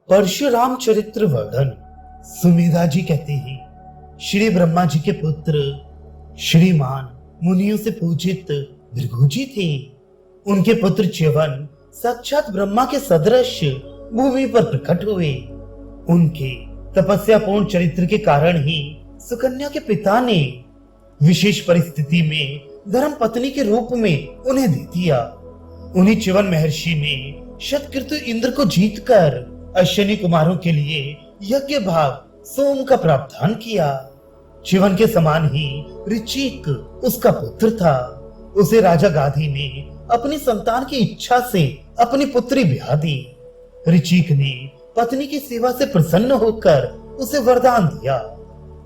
परशुराम चरित्र वर्णन। सुमेधा जी कहते हैं, श्री ब्रह्मा जी के पुत्र श्रीमान मुनियों से पूजित भृगु जी थे। उनके पुत्र च्यवन साक्षात ब्रह्मा के सदृश भूमि पर प्रकट हुए। उनके तपस्या पूर्ण चरित्र के कारण ही सुकन्या के पिता ने विशेष परिस्थिति में धर्म पत्नी के रूप में उन्हें दे दिया। उन्हीं च्यवन महर्षि ने शतकृतु इंद्र को जीतकर अश्विनी कुमारों के लिए यज्ञ भाग सोम का प्रावधान किया। च्यवन के समान ही ऋचिक उसका पुत्र था। उसे राजा गाधी ने अपनी संतान की इच्छा से अपनी पुत्री ब्याह दी। ऋचिक ने पत्नी की सेवा से प्रसन्न होकर उसे वरदान दिया।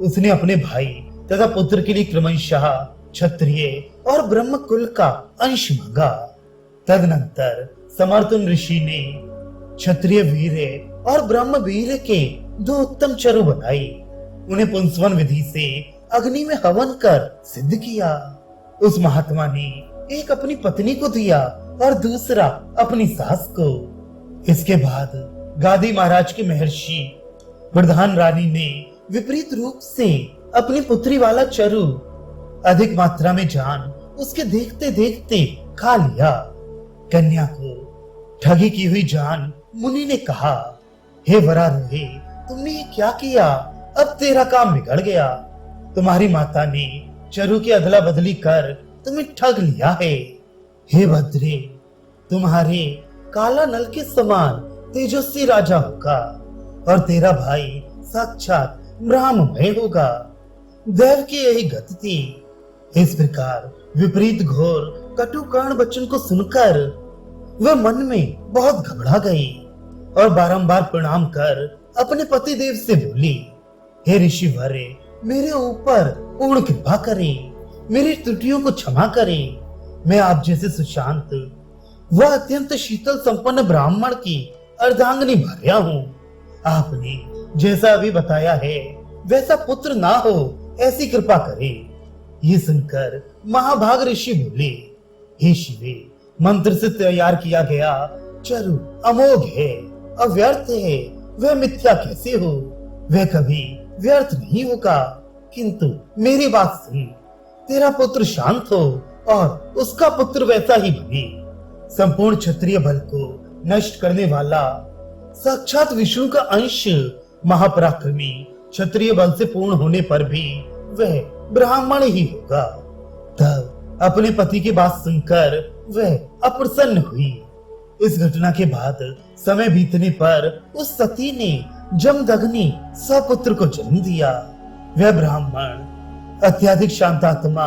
उसने अपने भाई तथा पुत्र के लिए क्रमशः क्षत्रिय और ब्रह्म कुल का अंश मांगा। तदनंतर समर्थन ऋषि ने क्षत्रिय वीर और ब्रह्म वीर के दो उत्तम चरु बनाई। उन्हें पुंसवन विधि से अग्नि में हवन कर सिद्ध किया। उस महात्मा ने एक अपनी पत्नी को दिया और दूसरा अपनी सास को। इसके बाद गादी महाराज के महर्षि प्रधान रानी ने विपरीत रूप से अपनी पुत्री वाला चरु अधिक मात्रा में जान उसके देखते देखते खा लिया। कन्या को ठगी की हुई जान मुनि ने कहा, हे वरारोहे, तुमने ये क्या किया? अब तेरा काम बिगड़ गया। तुम्हारी माता ने चरु की अदला बदली कर तुम्हें ठग लिया है। हे भद्रे, तुम्हारे काला नल के समान तेजस्वी राजा होगा और तेरा भाई साक्षात ब्रह्ममय होगा। देव की यही गति थी। इस प्रकार विपरीत घोर कटुकर्ण वचन को सुनकर वह मन में बहुत घबरा गई और बारंबार प्रणाम कर अपने पति देव से बोली, हे ऋषि वरे, मेरे ऊपर पूर्ण कृपा करें, मेरी त्रुटियों को क्षमा करें। मैं आप जैसे सुशांत व अत्यंत शीतल संपन्न ब्राह्मण की अर्धांगिनी भार्या हूँ। आपने जैसा अभी बताया है वैसा पुत्र ना हो, ऐसी कृपा करें। ये सुनकर महाभाग ऋषि बोले, हे शिवे, मंत्र से तैयार किया गया चरु अमोघ है, अव्यर्थ है। वह मिथ्या कैसे हो? वह कभी व्यर्थ नहीं होगा। किंतु मेरी बात सुन, तेरा पुत्र शांत हो और उसका पुत्र वैसा ही बने। संपूर्ण क्षत्रिय बल को नष्ट करने वाला साक्षात विष्णु का अंश महापराक्रमी क्षत्रिय बल से पूर्ण होने पर भी वह ब्राह्मण ही होगा। तब अपने पति की बात सुनकर वह अप्रसन्न हुई। इस घटना के बाद समय बीतने पर उस सती ने जमदग्नि सपुत्र को जन्म दिया। वह ब्राह्मण अत्यधिक शांतात्मा,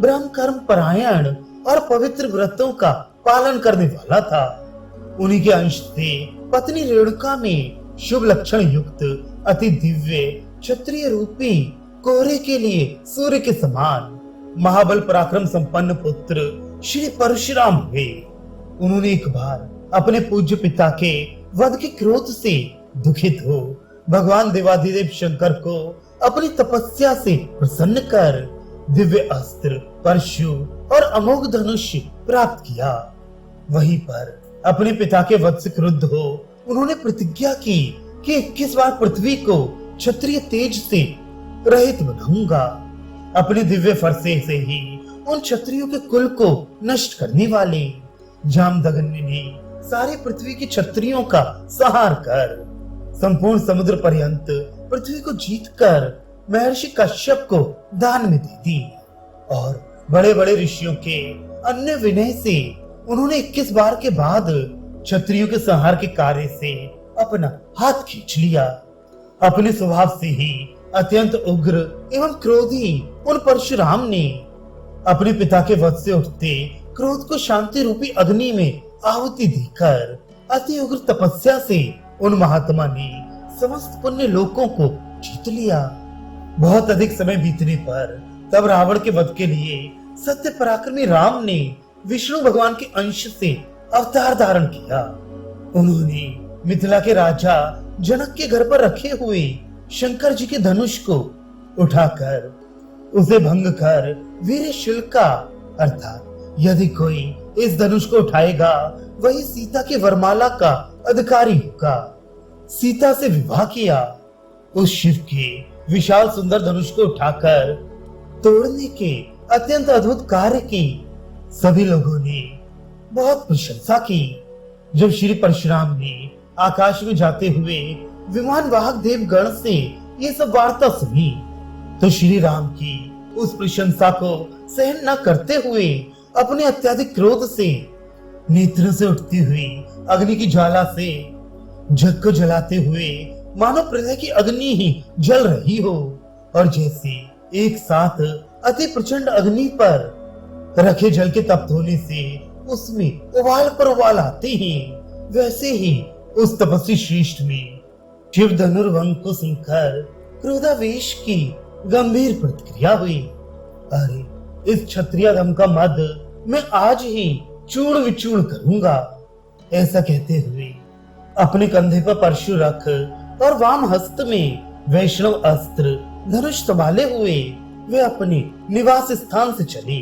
ब्रह्म कर्म परायण और पवित्र व्रतों का पालन करने वाला था। उन्हीं के अंश से पत्नी रेणुका में शुभ लक्षण युक्त अति दिव्य क्षत्रिय रूपी कोहरे के लिए सूर्य के समान महाबल पराक्रम संपन्न पुत्र श्री परशुराम हुए। उन्होंने एक बार अपने पूज्य पिता के वध के क्रोध से दुखित हो भगवान देवाधिदेव शंकर को अपनी तपस्या से प्रसन्न कर दिव्य अस्त्र, परशु और अमोघ धनुष प्राप्त किया। वहीं पर अपने पिता के वध से क्रुद्ध हो उन्होंने प्रतिज्ञा की कि 21 बार पृथ्वी को क्षत्रिय तेज से रहित बनाऊंगा। अपने दिव्य फरसे से ही उन क्षत्रियों के कुल को नष्ट करने वाले जामदग्नि ने सारी पृथ्वी के क्षत्रियों का संहार कर संपूर्ण समुद्र पर्यंत पृथ्वी को जीतकर महर्षि कश्यप को दान में दे दी। और बड़े बड़े ऋषियों के अन्य विनय से उन्होंने 21 बार के बाद क्षत्रियों के संहार के कार्य से अपना हाथ खींच लिया। अपने स्वभाव से ही अत्यंत उग्र एवं क्रोधी उन परशुराम ने अपने पिता के वध से उठते क्रोध को शांति रूपी अग्नि में आहुति देकर अति उग्र तपस्या से उन महात्मा ने समस्त पुण्य लोकों को जीत लिया। बहुत अधिक समय बीतने पर तब रावण के वध के लिए सत्य पराक्रमी राम ने विष्णु भगवान के अंश से अवतार धारण किया। उन्होंने मिथिला के राजा जनक के घर पर रखे हुए शंकर जी के धनुष को उठाकर उसे भंग कर वीरशूल का अर्थात यदि कोई इस धनुष को उठाएगा वही सीता की वरमाला का अधिकारी होगा। सीता से विवाह किया। उस शिव के विशाल सुंदर धनुष को उठाकर तोड़ने के अत्यंत अद्भुत कार्य की सभी लोगों ने बहुत प्रशंसा की। जब श्री परशुराम ने आकाश में जाते हुए विमान वाहक देवगण से ये सब वार्ता सुनी तो श्री राम की उस प्रशंसा को सहन न करते हुए अपने अत्यधिक क्रोध से नेत्रों से उठती हुई अग्नि की ज्वाला से जग को जलाते हुए मानो प्रलय की अग्नि ही जल रही हो, और जैसे एक साथ अति प्रचंड अग्नि पर रखे जल के तप्त होने से उसमें उबाल पर उबाल आते हैं, वैसे ही उस तपस्वी श्रेष्ठ में शिव धनुर्भंग को सुनकर क्रोधावेश की गंभीर प्रतिक्रिया हुई। अरे इस क्षत्रिय धम का मद मैं आज ही चूर्ण विचूर्ण करूंगा। ऐसा कहते हुए अपने कंधे पर परशु रख और वाम हस्त में वैष्णव अस्त्र धनुष संभाले हुए वे अपने निवास स्थान से चले।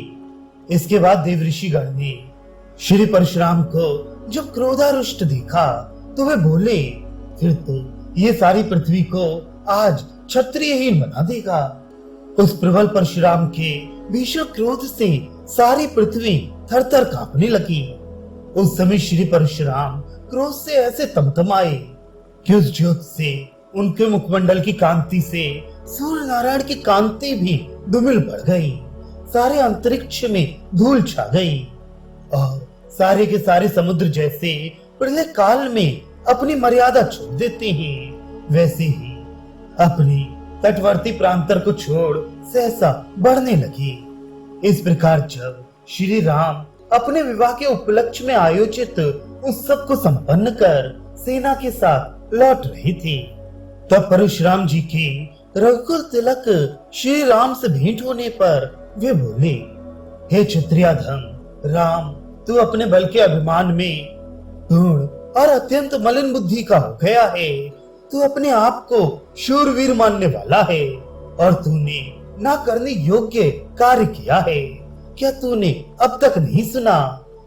इसके बाद देव ऋषिगण ने श्री परशुराम को जब क्रोधारुष्ट देखा तो वे बोले, फिर तो ये सारी पृथ्वी को आज क्षत्रियहीन बना देगा। उस प्रबल परशुराम के भीषण क्रोध से सारी पृथ्वी थर-थर कांपने लगी। उस समय श्री परशुराम क्रोध से ऐसे तमतमाए कि उस ज्योत से उनके मुखमंडल की कांति से सूर्य नारायण की कांति भी दुमिल बढ़ गई। सारे अंतरिक्ष में धूल छा गई और सारे के सारे समुद्र जैसे प्रलय काल में अपनी मर्यादा छोड़ देते हैं, वैसे ही अपने तटवर्ती प्रांतर को छोड़ सहसा बढ़ने लगे। इस प्रकार जब श्री राम अपने विवाह के उपलक्ष्य में आयोजित उत्सव को संपन्न कर सेना के साथ लौट रहे थे, तब परशुराम जी के रघुकुल तिलक श्री राम से भेंट होने पर वे बोले, हे क्षत्रियाधम राम, तू अपने बल के अभिमान में पूर्ण और अत्यंत मलिन बुद्धि का हो गया है। तू अपने आप को शूरवीर मानने वाला है और तूने ना करने योग्य कार्य किया है। क्या तूने अब तक नहीं सुना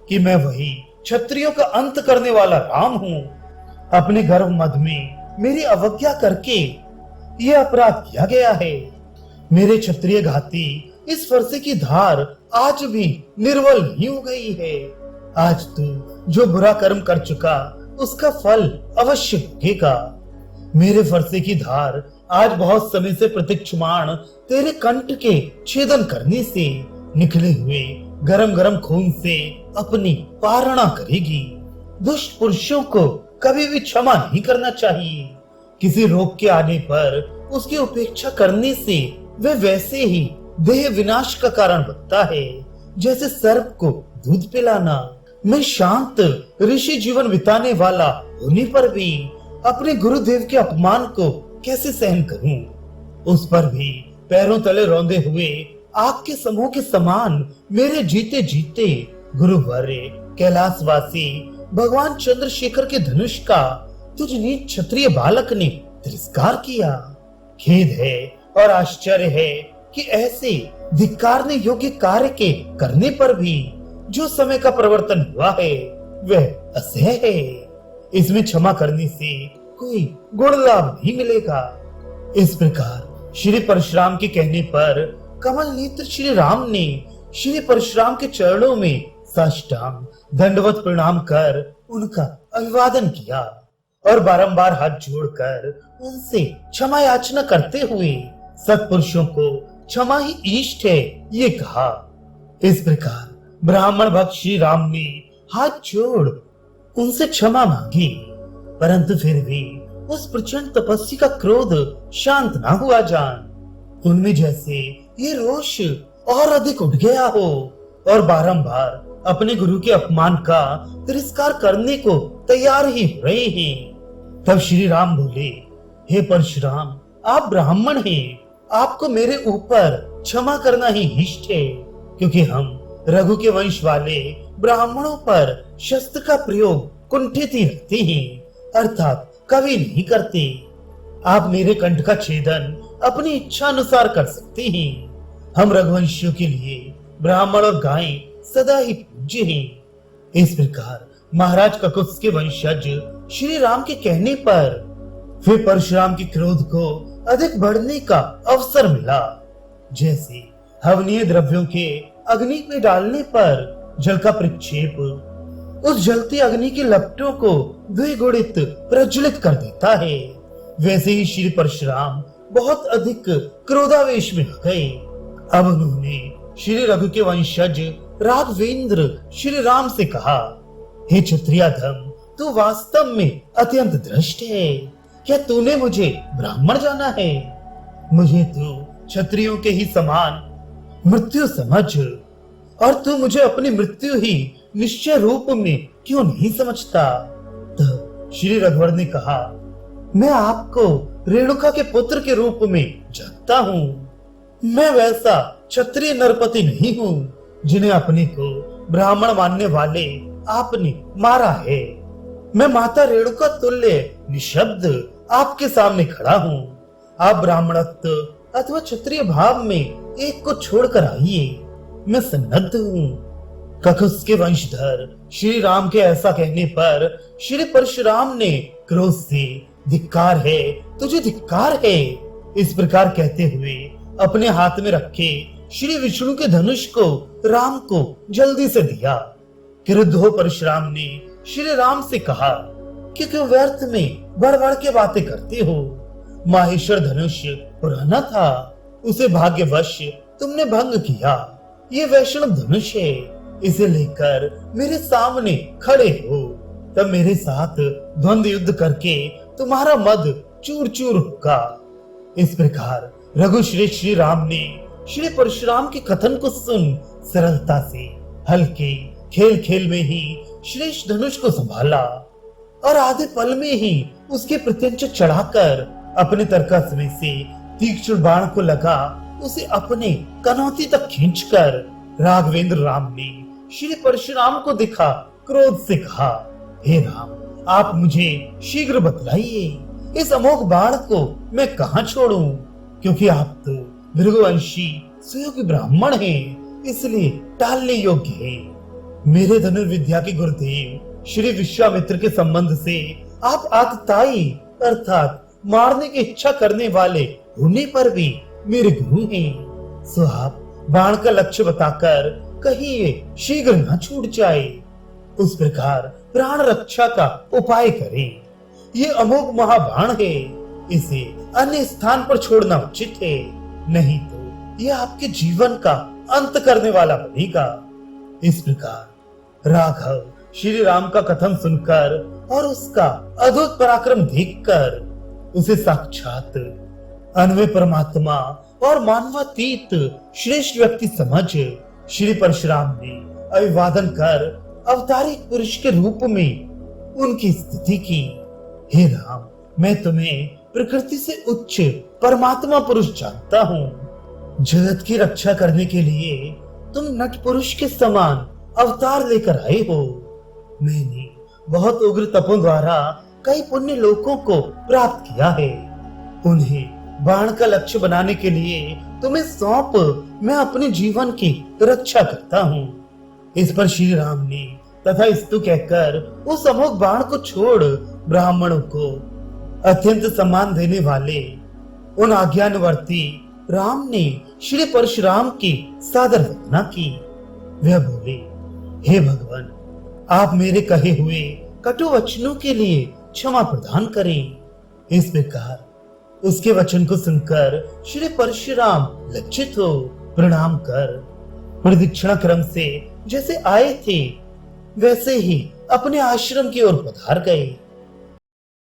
कि मैं वही क्षत्रियों का अंत करने वाला राम हूँ? अपने गर्व मद में मेरी अवज्ञा करके ये अपराध किया गया है। मेरे क्षत्रिय घाती इस फरसे की धार आज भी निर्बल नहीं हो गई है। आज तू जो बुरा कर्म कर चुका उसका फल अवश्य भोगेगा। मेरे फरसे की धार आज बहुत समय से प्रतीक्षमान तेरे कंठ के छेदन करने से निकले हुए गरम गरम खून से अपनी पारणा करेगी। दुष्ट पुरुषों को कभी भी क्षमा नहीं करना चाहिए। किसी रोग के आने पर उसकी उपेक्षा करने से वह वैसे ही देह विनाश का कारण बनता है जैसे सर्प को दूध पिलाना। मैं शांत ऋषि जीवन बिताने वाला होने पर भी अपने गुरुदेव के अपमान को कैसे सहन करूं? उस पर भी पैरों तले रौंदे हुए आग के समूह के समान मेरे जीते जीते गुरुवर्य कैलाशवासी भगवान चंद्रशेखर के धनुष का तुझ नीच क्षत्रिय बालक ने तिरस्कार किया। खेद है और आश्चर्य है कि ऐसे धिक्कारने योग्य कार्य के करने पर भी जो समय का परिवर्तन हुआ है वह असह्य है। इसमें क्षमा करने से कोई गुण लाभ नहीं मिलेगा। इस प्रकार श्री परशुराम के कहने पर कमल नेत्र श्री राम ने श्री परशुराम के चरणों में साष्टांग दंडवत प्रणाम कर उनका अभिवादन किया और बारंबार हाथ जोड़कर उनसे क्षमा याचना करते हुए सत्पुरुषों को क्षमा ही इष्ट है ये कहा। इस प्रकार ब्राह्मण भक्त श्री राम ने हाथ जोड़ उनसे क्षमा मांगी, परंतु फिर भी उस प्रचंड तपस्वी का क्रोध शांत ना हुआ जान। उनमें जैसे ये रोष और अधिक उठ गया हो और बारंबार अपने गुरु के अपमान का तिरस्कार करने को तैयार ही हो रहे हैं। तब श्री राम बोले, हे परशुराम, आप ब्राह्मण हैं, आपको मेरे ऊपर क्षमा करना ही इष्ट है, क्योंकि हम रघु के वंश वाले ब्राह्मणों पर शस्त्र का प्रयोग कुंठित ही रखते हैं, अर्थात कभी नहीं करते। आप मेरे कंठ का छेदन अपनी इच्छा अनुसार कर सकते हैं। हम रघुवंशियों के लिए ब्राह्मण और गायें सदा ही पूज्य हैं। इस प्रकार महाराज ककुत्स के वंशज श्री राम के कहने पर फिर परशुराम के क्रोध को अधिक बढ़ने का अवसर मिला। जैसे हवनीय द्रव्यों के अग्नि में डालने पर जल का प्रक्षेप उस जलती अग्नि की लपटों को द्विगुणित प्रज्वलित कर देता है, वैसे ही श्री परशुराम बहुत अधिक क्रोधावेश में हो गए। अब उन्होंने श्री रघु के वंशज राघवेंद्र श्री राम से कहा, हे क्षत्रियाधम, तू वास्तव में अत्यंत धृष्ट है। क्या तूने मुझे ब्राह्मण जाना है? मुझे तू क्षत्रियों के ही समान मृत्यु समझ, और तू मुझे अपनी मृत्यु ही निश्चय रूप में क्यों नहीं समझता? तब श्री रघुवर ने कहा, मैं आपको रेणुका के पुत्र के रूप में जानता हूँ। मैं वैसा क्षत्रिय नरपति नहीं हूँ जिन्हें अपने को ब्राह्मण मानने वाले आपने मारा है। मैं माता रेणुका तुल्य निशब्द आपके सामने खड़ा हूँ। आप ब्राह्मणत्व अथवा क्षत्रिय भाव में एक को छोड़कर आइए, मैं सन्नद्ध हूँ। ककुस के वंशधर श्री राम के ऐसा कहने पर श्री परशुराम ने क्रोध से, धिक्कार है, तुझे धिक्कार है, इस प्रकार कहते हुए अपने हाथ में रखे श्री विष्णु के धनुष को राम को जल्दी से दिया। क्रुद्ध हो परशुराम ने श्री राम से कहा कि क्यों व्यर्थ में बढ़ बढ़ के बातें करते हो? माहेश्वर धनुष पुराना था, उसे भाग्यवश तुमने भंग किया। ये वैष्णव धनुष है, इसे लेकर मेरे सामने खड़े हो, तब मेरे साथ द्वंद्व युद्ध करके तुम्हारा मद चूर चूर होगा। इस प्रकार रघुश्रेष्ठ श्री राम ने श्री परशुराम के कथन को सुन सरलता से हल्के खेल खेल में ही श्रेष्ठ धनुष को संभाला और आधे पल में ही उसके प्रत्यंच चढ़ाकर अपने तरकस में से तीक्ष्ण बाण को लगा उसे अपने कनौती तक खींचकर राघवेंद्र राम ने श्री परशुराम को दिखा क्रोध से कहा, हे राम, आप मुझे शीघ्र बतलाइए, इस अमोघ बाण को मैं कहाँ छोड़ूं? क्योंकि आप तो भृगुवंशी सुयोगी ब्राह्मण हैं, इसलिए टालने योग्य है। मेरे धनुर्विद्या के गुरुदेव श्री विश्वामित्र के संबंध से आप आतताई अर्थात मारने की इच्छा करने वाले होने पर भी मेरे गुरु हैं। सो आप बाण का लक्ष्य बताकर कहिए शीघ्र न छूट जाए, उस प्रकार प्राण रक्षा का उपाय करें। ये अमोघ महाबाण है, इसे अन्य स्थान पर छोड़ना उचित है, नहीं तो ये आपके जीवन का अंत करने वाला बनेगा। इस प्रकार राघव श्री राम का कथन सुनकर और उसका अद्भुत पराक्रम देखकर उसे साक्षात अन्वय परमात्मा और मानवातीत श्रेष्ठ व्यक्ति समझ श्री परशुराम ने अभिवादन कर अवतारिक पुरुष के रूप में उनकी स्तुति की। हे राम, मैं तुम्हें प्रकृति से उच्च परमात्मा पुरुष जानता हूँ। जगत की रक्षा करने के लिए तुम नट पुरुष के समान अवतार लेकर आए हो। मैंने बहुत उग्र तपों द्वारा कई पुण्य लोकों को प्राप्त किया है। उन्हें बाण का लक्ष्य बनाने के लिए तुम्हें सौंप मैं अपने जीवन की रक्षा करता हूँ। इस पर श्री राम ने तथा स्तु कहकर उस अमोघ बाण को छोड़ ब्राह्मणों को अत्यंत सम्मान देने वाले उन आज्ञानुवर्ती राम ने श्री परशुराम की सादर वंदना की। वह बोले, हे भगवान, आप मेरे कहे हुए कटु वचनों के लिए क्षमा प्रदान करें। इस प्रकार उसके वचन को सुनकर श्री परशुराम लज्जित हो प्रणाम कर प्रदक्षिणा क्रम से जैसे आए थे वैसे ही अपने आश्रम की ओर पधार गए।